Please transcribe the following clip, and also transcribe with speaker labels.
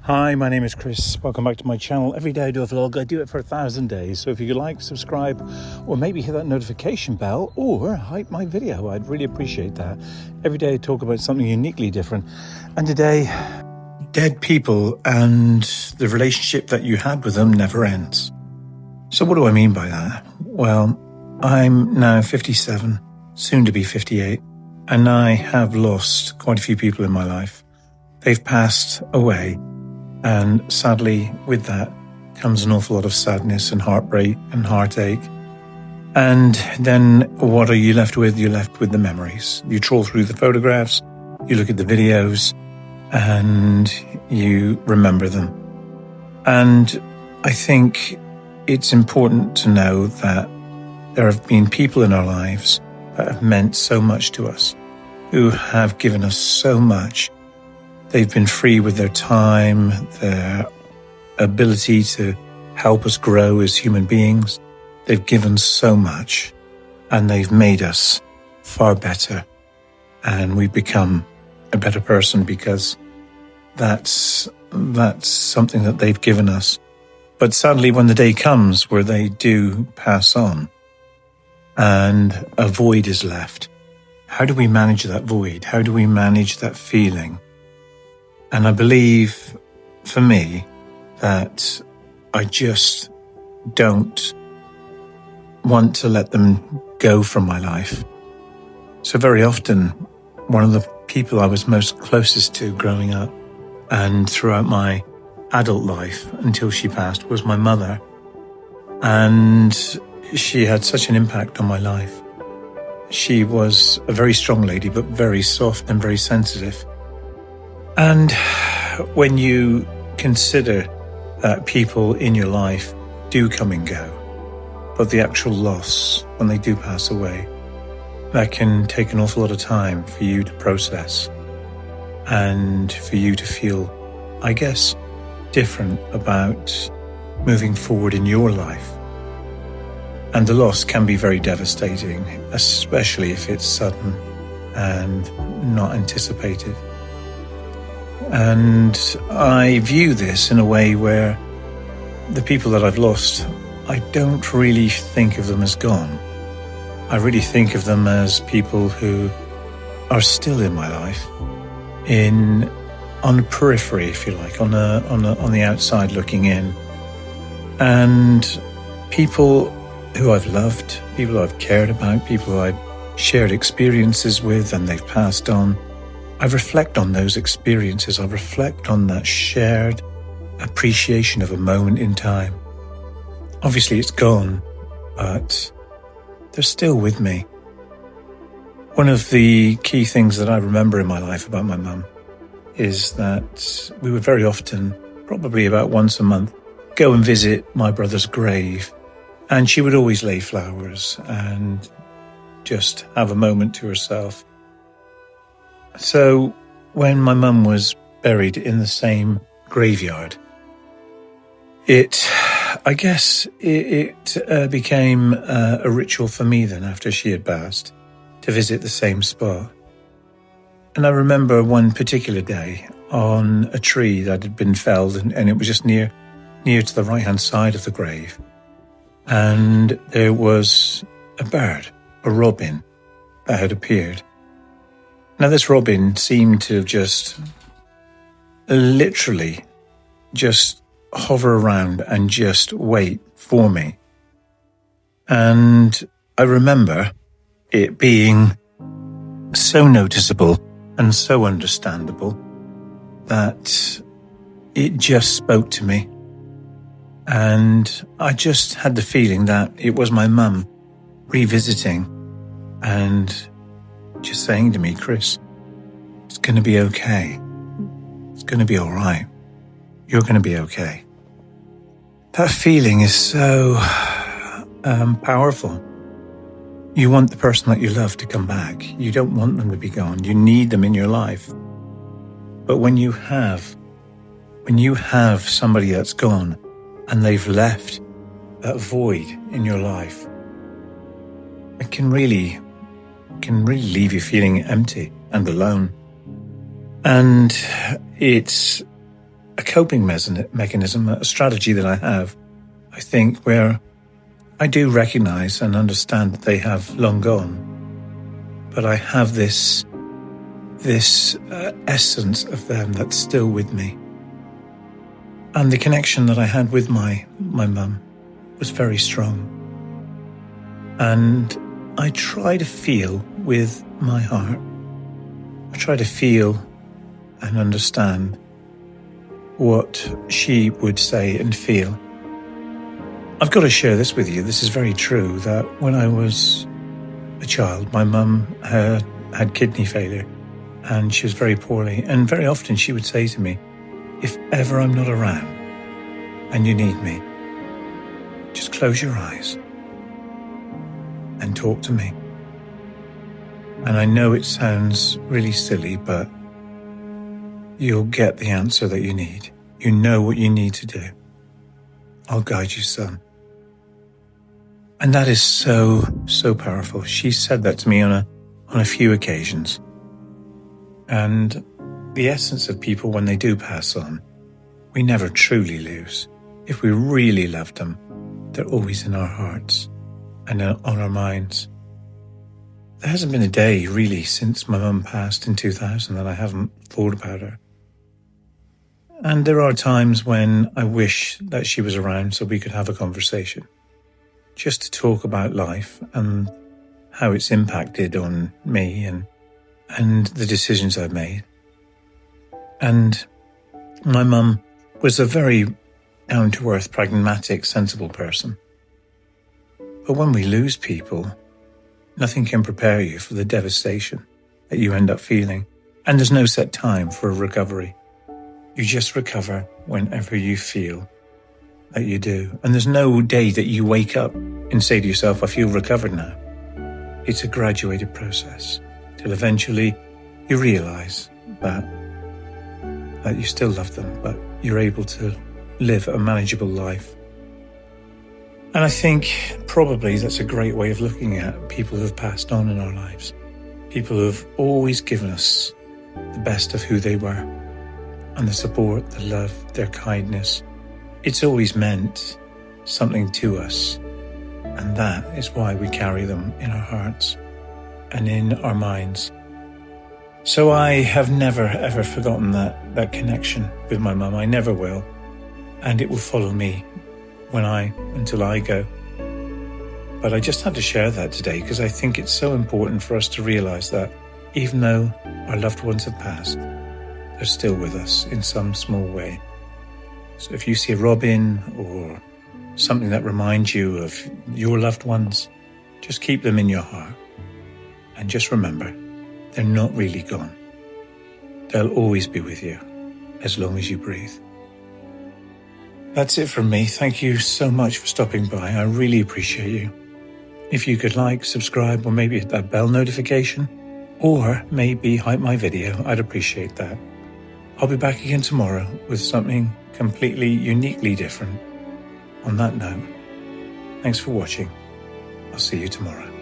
Speaker 1: Hi, my name is Chris. Welcome back to my channel. Every day I do a vlog. I do it for 1,000 days. So if you could like, subscribe, or maybe hit that notification bell or hype my video, I'd really appreciate that. Every day I talk about something uniquely different. And today, dead people and the relationship that you had with them never ends. So what do I mean by that? Well, I'm now 57, soon to be 58, and I have lost quite a few people in my life. They've passed away. And sadly, with that comes an awful lot of sadness and heartbreak and heartache. And then what are you left with? You're left with the memories. You trawl through the photographs, you look at the videos, and you remember them. And I think it's important to know that there have been people in our lives that have meant so much to us, who have given us so much. They've been free with their time, their ability to help us grow as human beings. They've given so much, and they've made us far better. And we've become a better person because that's something that they've given us. But sadly, when the day comes where they do pass on and a void is left, how do we manage that void? How do we manage that feeling? And I believe, for me, that I just don't want to let them go from my life. So very often, one of the people I was most closest to growing up and throughout my adult life until she passed was my mother. And she had such an impact on my life. She was a very strong lady, but very soft and very sensitive. And when you consider that people in your life do come and go, but the actual loss, when they do pass away, that can take an awful lot of time for you to process and for you to feel, I guess, different about moving forward in your life. And the loss can be very devastating, especially if it's sudden and not anticipated. And I view this in a way where the people that I've lost, I don't really think of them as gone. I really think of them as people who are still in my life, on the periphery, if you like, on the outside looking in. And people who I've loved, people I've cared about, people I've shared experiences with and they've passed on. I reflect on those experiences. I reflect on that shared appreciation of a moment in time. Obviously, it's gone, but they're still with me. One of the key things that I remember in my life about my mum is that we would very often, probably about once a month, go and visit my brother's grave. And she would always lay flowers and just have a moment to herself. So when my mum was buried in the same graveyard, it became a ritual for me then after she had passed to visit the same spot. And I remember one particular day on a tree that had been felled and it was just near to the right-hand side of the grave. And there was a bird, a robin, that had appeared. Now, this robin seemed to have just literally just hover around and just wait for me. And I remember it being so noticeable and so understandable that it just spoke to me. And I just had the feeling that it was my mum revisiting and just saying to me, Chris, it's going to be okay. It's going to be all right. You're going to be okay. That feeling is so powerful. You want the person that you love to come back. You don't want them to be gone. You need them in your life. But when you have somebody that's gone and they've left that void in your life, it can really leave you feeling empty and alone. And it's a coping mechanism, a strategy that I have, I think, where I do recognize and understand that they have long gone, but I have this essence of them that's still with me. And the connection that I had with my mum was very strong. And I try to feel with my heart. I try to feel and understand what she would say and feel. I've got to share this with you. This is very true, that when I was a child, my mum had kidney failure and she was very poorly. And very often she would say to me, if ever I'm not around and you need me, just close your eyes and talk to me. And I know it sounds really silly, but you'll get the answer that you need. You know what you need to do. I'll guide you, son. And that is so, so powerful. She said that to me on a few occasions. And the essence of people when they do pass on, we never truly lose. If we really love them, they're always in our hearts and on our minds. There hasn't been a day really since my mum passed in 2000 that I haven't thought about her. And there are times when I wish that she was around so we could have a conversation, just to talk about life and how it's impacted on me and the decisions I've made. And my mum was a very down-to-earth, pragmatic, sensible person. But when we lose people, nothing can prepare you for the devastation that you end up feeling. And there's no set time for a recovery. You just recover whenever you feel that you do. And there's no day that you wake up and say to yourself, I feel recovered now. It's a graduated process till eventually you realize that you still love them, but you're able to live a manageable life. And I think probably that's a great way of looking at people who have passed on in our lives. People who have always given us the best of who they were, and the support, the love, their kindness. It's always meant something to us, and that is why we carry them in our hearts and in our minds. So I have never ever forgotten that connection with my mum. I never will, and it will follow me until I go. But I just had to share that today because I think it's so important for us to realize that even though our loved ones have passed, they're still with us in some small way. So if you see a robin or something that reminds you of your loved ones, just keep them in your heart. And just remember, they're not really gone. They'll always be with you as long as you breathe. That's it from me. Thank you so much for stopping by. I really appreciate you. If you could like, subscribe, or maybe hit that bell notification, or maybe hype my video, I'd appreciate that. I'll be back again tomorrow with something completely uniquely different. On that note, thanks for watching. I'll see you tomorrow.